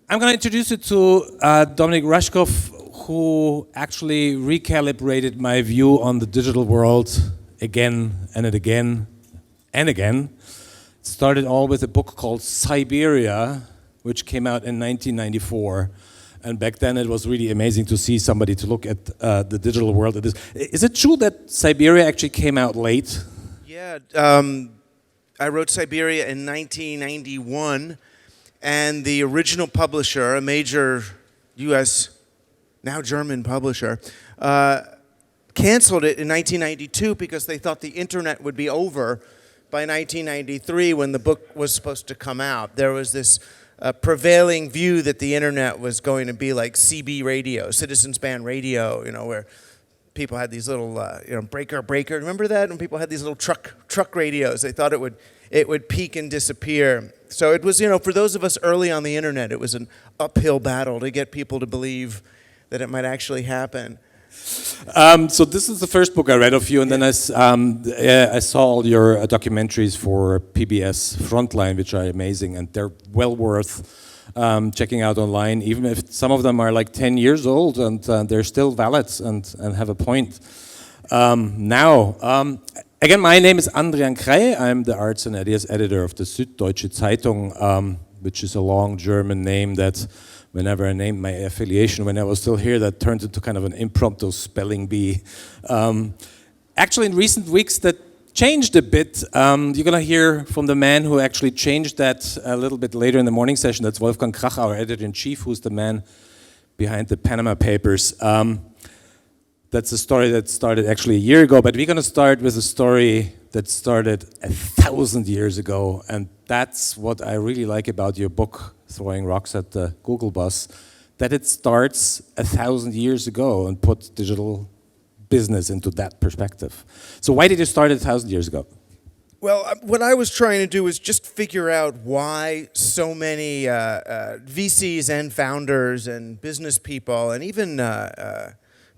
I'm going to introduce you to Douglas Rushkoff, who actually recalibrated my view on the digital world again and again and again. It started all with a book called Siberia, which came out in 1994. And back then it was really amazing to see somebody to look at the digital world. Is it true that Siberia actually came out late? Yeah, I wrote Siberia in 1991. And the original publisher, a major US, now German publisher, canceled it in 1992 because they thought the internet would be over by 1993 when the book was supposed to come out. There was this prevailing view that the internet was going to be like CB radio, Citizens Band Radio, where people had these little, breaker. Remember that? When people had these little truck radios, they thought it would peak and disappear. So it was, for those of us early on the internet, it was an uphill battle to get people to believe that it might actually happen. So this is the first book I read of you, and then I saw all your documentaries for PBS Frontline, which are amazing, and they're well worth checking out online, even if some of them are like 10 years old, and they're still valid and have a point. Again, my name is Andrian Kreye. I'm the Arts and Ideas editor of the Süddeutsche Zeitung, which is a long German name that, whenever I named my affiliation when I was still here, that turned into kind of an impromptu spelling bee. Actually, in recent weeks, that changed a bit. You're going to hear from the man who actually changed that a little bit later in the morning session. That's Wolfgang Krach, our editor-in-chief, who's the man behind the Panama Papers. That's a story that started actually a year ago, but we're going to start with a story that started 1,000 years ago, and that's what I really like about your book, Throwing Rocks at the Google Bus, that it starts 1,000 years ago and puts digital business into that perspective. So why did you start it 1,000 years ago? Well, what I was trying to do was just figure out why so many VCs and founders and business people and even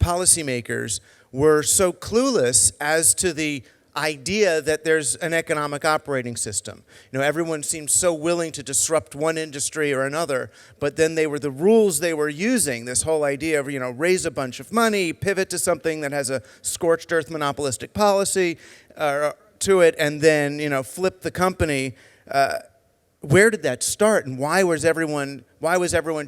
policymakers were so clueless as to the idea that there's an economic operating system. Everyone seemed so willing to disrupt one industry or another, but then the rules they were using, this whole idea of, raise a bunch of money, pivot to something that has a scorched earth monopolistic policy to it, and then, flip the company. Where did that start, and why was everyone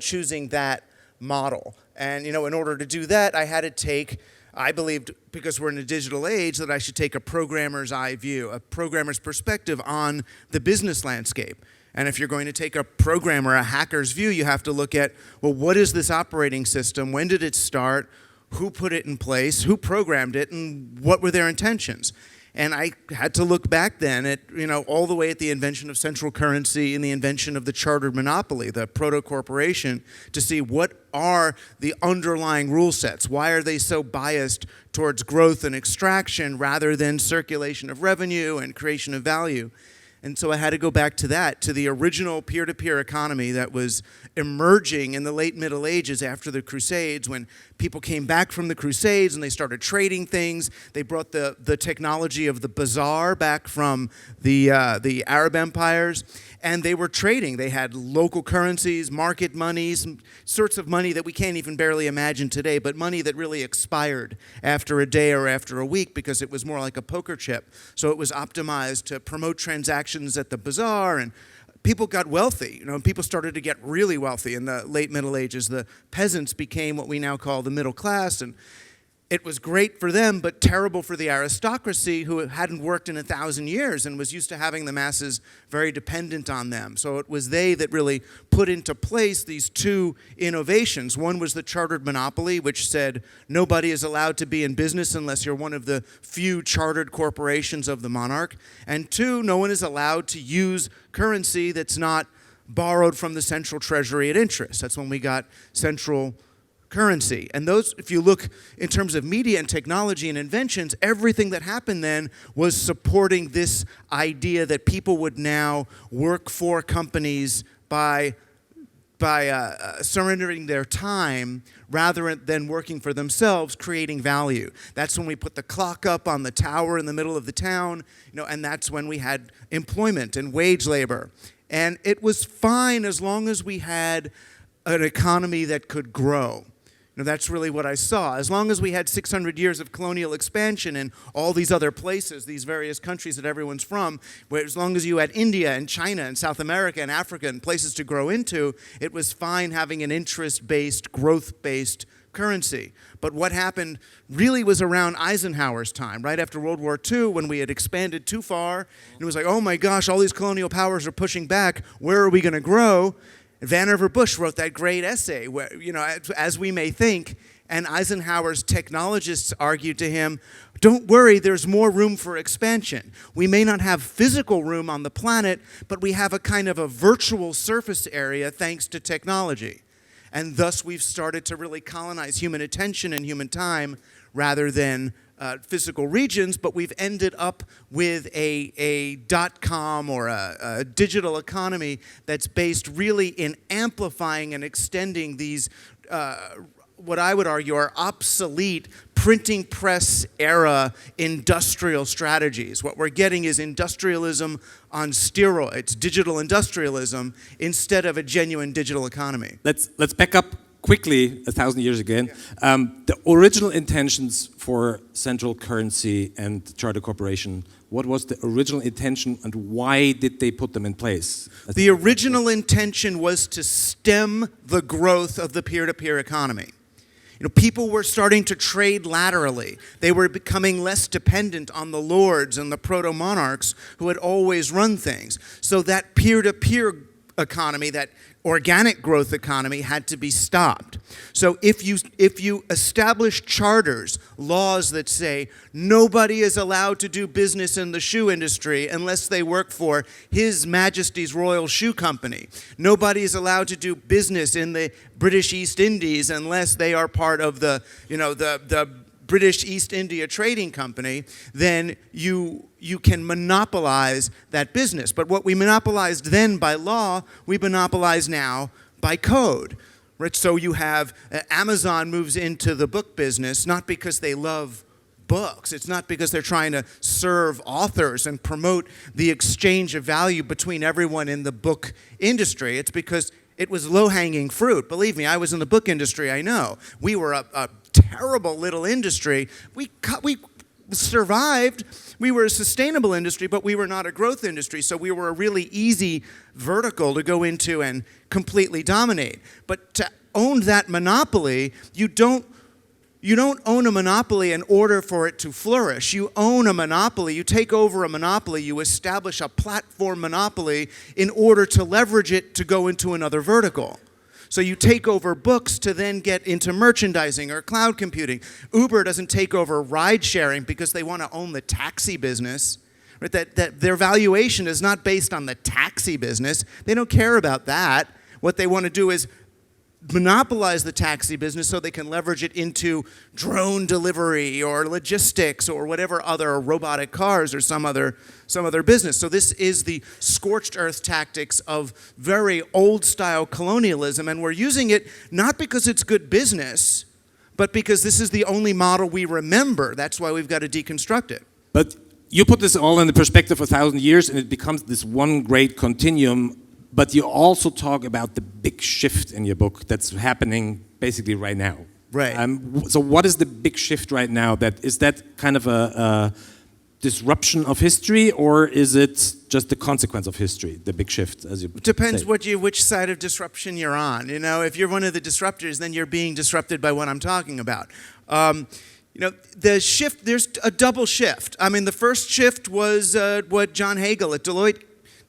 choosing that model? And, in order to do that, I believed, because we're in a digital age, that I should take a programmer's eye view, a programmer's perspective on the business landscape. And if you're going to take a programmer, a hacker's view, you have to look at, well, what is this operating system? When did it start? Who put it in place? Who programmed it? And what were their intentions? And I had to look back then at, all the way at the invention of central currency and the invention of the chartered monopoly, the proto-corporation, to see what are the underlying rule sets. Why are they so biased towards growth and extraction rather than circulation of revenue and creation of value? And so I had to go back to that, to the original peer-to-peer economy that was emerging in the late Middle Ages after the Crusades, when people came back from the Crusades and they started trading things. They brought the technology of the bazaar back from the Arab empires, and they were trading. They had local currencies, market monies, sorts of money that we can't even barely imagine today, but money that really expired after a day or after a week because it was more like a poker chip. So it was optimized to promote transactions at the bazaar, and people got wealthy. People started to get really wealthy in the late Middle Ages. The peasants became what we now call the middle class, and it was great for them, but terrible for the aristocracy, who hadn't worked in 1,000 years and was used to having the masses very dependent on them. So it was they that really put into place these two innovations. One was the chartered monopoly, which said nobody is allowed to be in business unless you're one of the few chartered corporations of the monarch. And two, no one is allowed to use currency that's not borrowed from the central treasury at interest. That's when we got central currency. And those, if you look in terms of media and technology and inventions, everything that happened then was supporting this idea that people would now work for companies by surrendering their time rather than working for themselves, creating value. That's when we put the clock up on the tower in the middle of the town, and that's when we had employment and wage labor. And it was fine as long as we had an economy that could grow. That's really what I saw. As long as we had 600 years of colonial expansion in all these other places, these various countries that everyone's from, where as long as you had India and China and South America and Africa and places to grow into, it was fine having an interest-based, growth-based currency. But what happened really was around Eisenhower's time, right after World War II, when we had expanded too far, and it was like, oh my gosh, all these colonial powers are pushing back, where are we going to grow? Vannevar Bush wrote that great essay, where, as we may think, and Eisenhower's technologists argued to him, don't worry, there's more room for expansion. We may not have physical room on the planet, but we have a kind of a virtual surface area thanks to technology. And thus we've started to really colonize human attention and human time rather than physical regions, but we've ended up with a dot-com or a digital economy that's based really in amplifying and extending these, what I would argue are obsolete printing press era industrial strategies. What we're getting is industrialism on steroids, digital industrialism, instead of a genuine digital economy. Let's back up quickly 1,000 years again. The original intentions for central currency and charter corporation, what was the original intention and why did they put them in place? The original intention was to stem the growth of the peer-to-peer economy. People were starting to trade laterally. They were becoming less dependent on the lords and the proto-monarchs who had always run things. So that peer-to-peer economy, that organic growth economy, had to be stopped. So if you establish charters, laws that say nobody is allowed to do business in the shoe industry unless they work for His Majesty's Royal Shoe Company. Nobody is allowed to do business in the British East Indies unless they are part of the British East India Trading Company, then you can monopolize that business. But what we monopolized then by law, we monopolize now by code. Right? So you have Amazon moves into the book business not because they love books. It's not because they're trying to serve authors and promote the exchange of value between everyone in the book industry. It's because it was low-hanging fruit. Believe me, I was in the book industry, I know. We were a terrible little industry. We survived. We were a sustainable industry, but we were not a growth industry, so we were a really easy vertical to go into and completely dominate. But to own that monopoly, you don't own a monopoly in order for it to flourish. You own a monopoly, you take over a monopoly, you establish a platform monopoly in order to leverage it to go into another vertical. So you take over books to then get into merchandising or cloud computing. Uber doesn't take over ride sharing because they want to own the taxi business. Right? That their valuation is not based on the taxi business. They don't care about that. What they want to do is monopolize the taxi business so they can leverage it into drone delivery or logistics or whatever other robotic cars or some other business. So this is the scorched earth tactics of very old style colonialism, and we're using it not because it's good business, but because this is the only model we remember. That's why we've got to deconstruct it. But you put this all in the perspective of 1,000 years and it becomes this one great continuum. But you also talk about the big shift in your book that's happening basically right now. Right. So what is the big shift right now? Is that kind of a disruption of history, or is it just the consequence of history, the big shift, as you Depends say? which side of disruption you're on. If you're one of the disruptors, then you're being disrupted by what I'm talking about. The shift, there's a double shift. I mean, the first shift was what John Hagel at Deloitte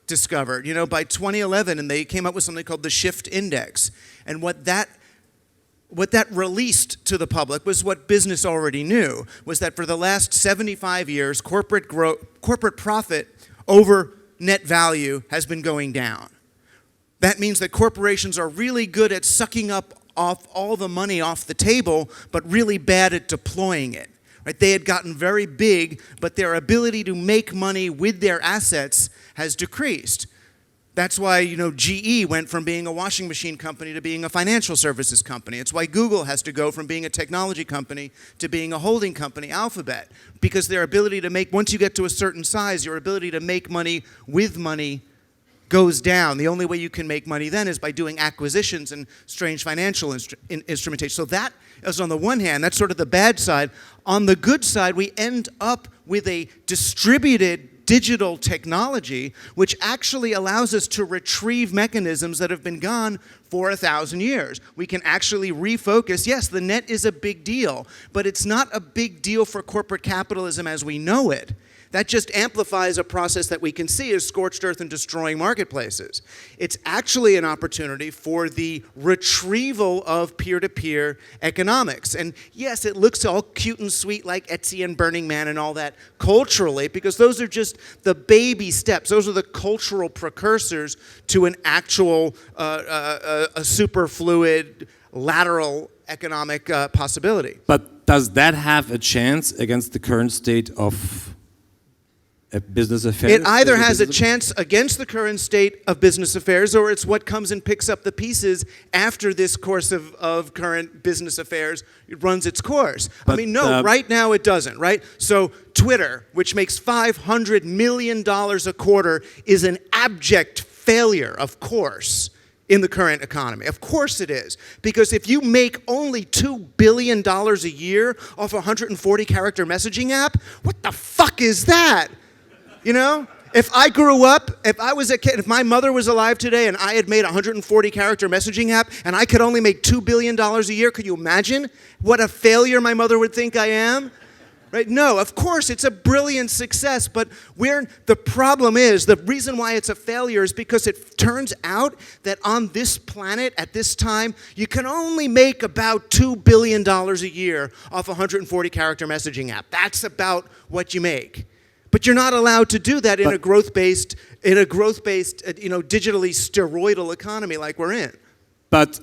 discovered, by 2011, and they came up with something called the Shift Index. And what that released to the public was what business already knew, was that for the last 75 years, corporate profit over net value has been going down. That means that corporations are really good at sucking up off all the money off the table, but really bad at deploying it. Right? They had gotten very big, but their ability to make money with their assets has decreased. That's why, GE went from being a washing machine company to being a financial services company. It's why Google has to go from being a technology company to being a holding company, Alphabet, because their ability to make, once you get to a certain size, your ability to make money with money goes down. The only way you can make money then is by doing acquisitions and strange financial instrumentation. So that is on the one hand, that's sort of the bad side. On the good side, we end up with a distributed digital technology which actually allows us to retrieve mechanisms that have been gone for 1,000 years. We can actually refocus. Yes, the net is a big deal, but it's not a big deal for corporate capitalism as we know it. That just amplifies a process that we can see as scorched earth and destroying marketplaces. It's actually an opportunity for the retrieval of peer-to-peer economics. And yes, it looks all cute and sweet like Etsy and Burning Man and all that culturally, because those are just the baby steps. Those are the cultural precursors to an actual a superfluid, lateral economic possibility. But does that have a chance against the current state of business affairs? It either has a chance against the current state of business affairs, or it's what comes and picks up the pieces after this course of current business affairs runs its course. But, I mean, no, right now it doesn't, right? So Twitter, which makes $500 million a quarter, is an abject failure, of course, in the current economy. Of course it is. Because if you make only $2 billion a year off a 140-character messaging app, what the fuck is that? You know, if I grew up, if I was a kid, if my mother was alive today and I had made a 140-character messaging app and I could only make $2 billion a year, could you imagine what a failure my mother would think I am? Right? No, of course, it's a brilliant success, but the problem is, the reason why it's a failure is because it turns out that on this planet at this time, you can only make about $2 billion a year off a 140-character messaging app. That's about what you make. But you're not allowed to do that in a growth-based, digitally steroidal economy like we're in. But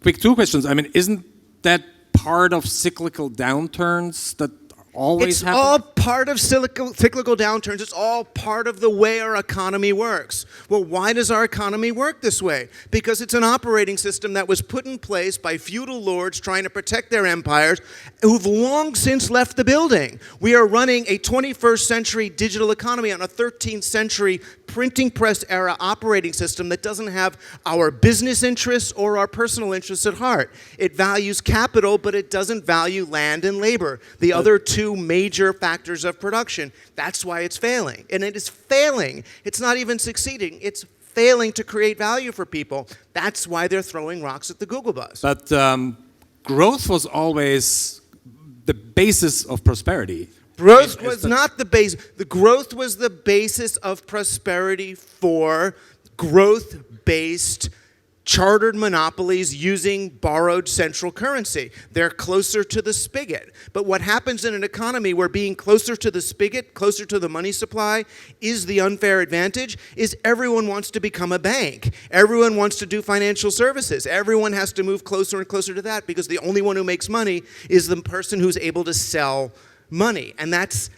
quick two questions. I mean, isn't that part of cyclical downturns that always happen? It's all part of cyclical downturns. It's all part of the way our economy works. Well, why does our economy work this way? Because it's an operating system that was put in place by feudal lords trying to protect their empires who've long since left the building. We are running a 21st century digital economy on a 13th century printing press era operating system that doesn't have our business interests or our personal interests at heart. It values capital, but it doesn't value land and labor, the other two major factors of production. That's why it's failing. And it is failing. It's not even succeeding. It's failing to create value for people. That's why they're throwing rocks at the Google bus. But growth was always the basis of prosperity. Growth was not the base. The growth was the basis of prosperity for growth-based chartered monopolies using borrowed central currency. They're closer to the spigot. But what happens in an economy where being closer to the spigot, closer to the money supply, is the unfair advantage, is everyone wants to become a bank. Everyone wants to do financial services. Everyone has to move closer and closer to that because the only one who makes money is the person who's able to sell money. And that's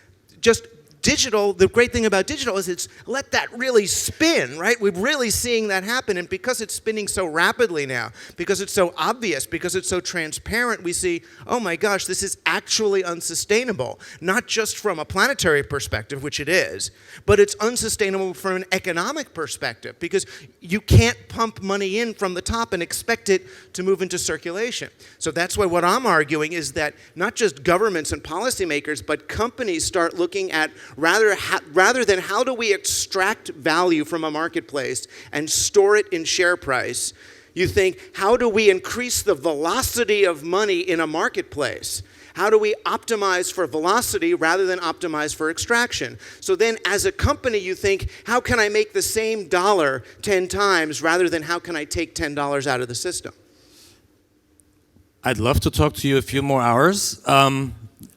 just digital. The great thing about digital is it's let that really spin, right? We're really seeing that happen. And because it's spinning so rapidly now, because it's so obvious, because it's so transparent, we see, oh my gosh, this is actually unsustainable. Not just from a planetary perspective, which it is, but it's unsustainable from an economic perspective because you can't pump money in from the top and expect it to move into circulation. So that's why what I'm arguing is that not just governments and policymakers, but companies start looking at rather than how do we extract value from a marketplace and store it in share price, you think, how do we increase the velocity of money in a marketplace? How do we optimize for velocity rather than optimize for extraction? So then as a company, you think, how can I make the same dollar 10 times rather than how can I take $10 out of the system? I'd love to talk to you a few more hours.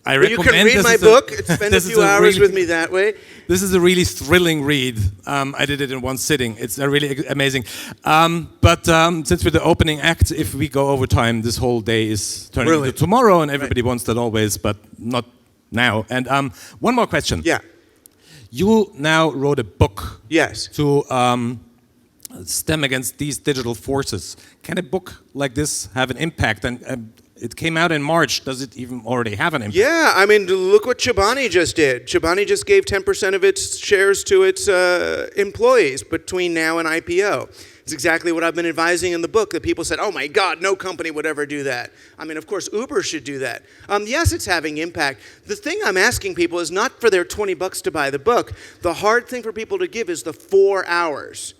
I recommend you can read my book, spend a few hours with me that way. This is a really thrilling read. I did it in one sitting. It's really amazing. But since we're the opening act, if we go over time, this whole day is turning into tomorrow, and everybody wants that always, but not now. And one more question. Yeah. You now wrote a book. Yes. To stem against these digital forces. Can a book like this have an impact? And It came out in March. Does it even already have an impact? Yeah, I mean, look what Chobani just did. Chobani just gave 10% of its shares to its employees between now and IPO. It's exactly what I've been advising in the book, that people said, oh my God, no company would ever do that. I mean, of course, Uber should do that. Yes, it's having impact. The thing I'm asking people is not for their $20 to buy the book. The hard thing for people to give is the 4 hours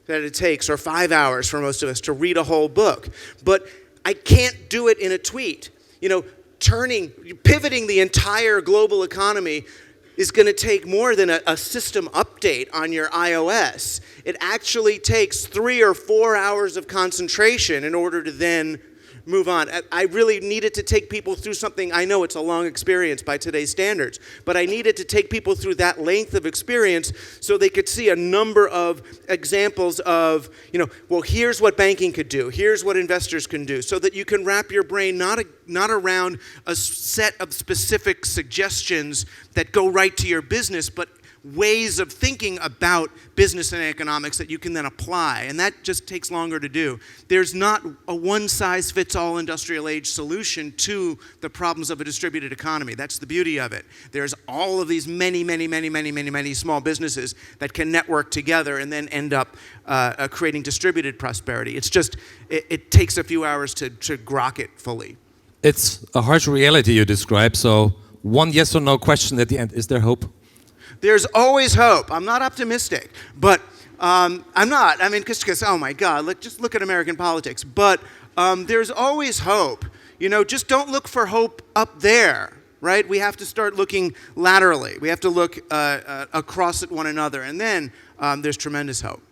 that it takes, or 5 hours for most of us, to read a whole book. But I can't do it in a tweet. You know, pivoting the entire global economy is going to take more than a system update on your iOS. It actually takes 3 or 4 hours of concentration in order to then move on. I really needed to take people through something. I know it's a long experience by today's standards, but I needed to take people through that length of experience so they could see a number of examples of, well, here's what banking could do, here's what investors can do, so that you can wrap your brain not around a set of specific suggestions that go right to your business, but ways of thinking about business and economics that you can then apply, and that just takes longer to do. There's not a one-size-fits-all industrial age solution to the problems of a distributed economy. That's the beauty of it. There's all of these many small businesses that can network together and then end up creating distributed prosperity. It's just, it takes a few hours to grok it fully. It's a harsh reality you describe, so one yes or no question at the end. Is there hope? There's always hope. I'm not optimistic, but I'm not. I mean, because oh my God, just look at American politics. But there's always hope. Just don't look for hope up there, right? We have to start looking laterally. We have to look across at one another, and then there's tremendous hope.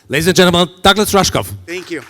Ladies and gentlemen, Douglas Rushkoff. Thank you.